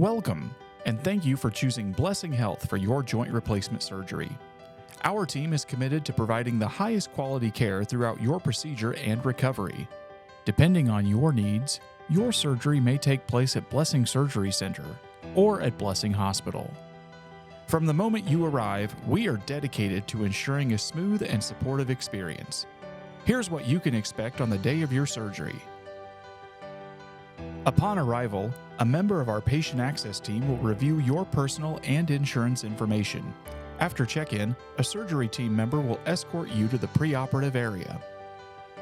Welcome, and thank you for choosing Blessing Health for your joint replacement surgery. Our team is committed to providing the highest quality care throughout your procedure and recovery. Depending on your needs, your surgery may take place at Blessing Surgery Center or at Blessing Hospital. From the moment you arrive, we are dedicated to ensuring a smooth and supportive experience. Here's what you can expect on the day of your surgery. Upon arrival, a member of our patient access team will review your personal and insurance information. After check-in, a surgery team member will escort you to the preoperative area.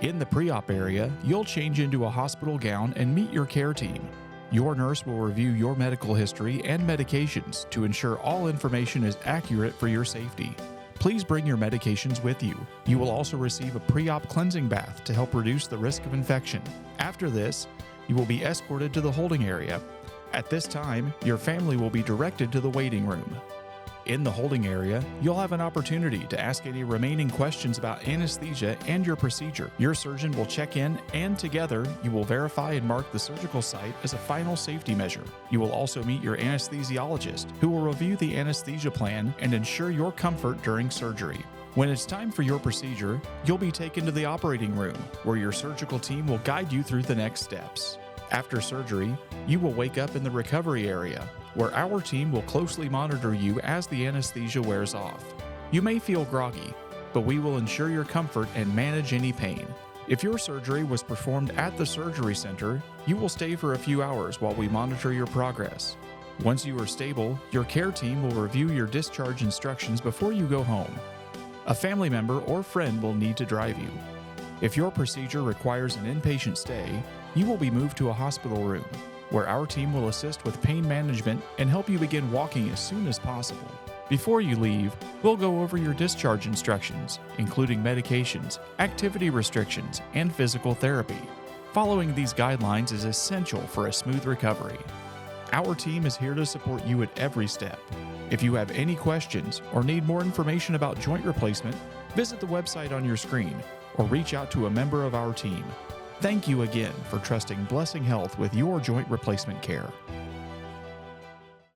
In the pre-op area, you'll change into a hospital gown and meet your care team. Your nurse will review your medical history and medications to ensure all information is accurate for your safety. Please bring your medications with you. You will also receive a pre-op cleansing bath to help reduce the risk of infection. After this, you will be escorted to the holding area. At this time, your family will be directed to the waiting room. In the holding area, you'll have an opportunity to ask any remaining questions about anesthesia and your procedure. Your surgeon will check in, and together, you will verify and mark the surgical site as a final safety measure. You will also meet your anesthesiologist, who will review the anesthesia plan and ensure your comfort during surgery. When it's time for your procedure, you'll be taken to the operating room, where your surgical team will guide you through the next steps. After surgery, you will wake up in the recovery area, where our team will closely monitor you as the anesthesia wears off. You may feel groggy, but we will ensure your comfort and manage any pain. If your surgery was performed at the surgery center, you will stay for a few hours while we monitor your progress. Once you are stable, your care team will review your discharge instructions before you go home. A family member or friend will need to drive you. If your procedure requires an inpatient stay, you will be moved to a hospital room, where our team will assist with pain management and help you begin walking as soon as possible. Before you leave, we'll go over your discharge instructions, including medications, activity restrictions, and physical therapy. Following these guidelines is essential for a smooth recovery. Our team is here to support you at every step. If you have any questions or need more information about joint replacement, visit the website on your screen or reach out to a member of our team. Thank you again for trusting Blessing Health with your joint replacement care.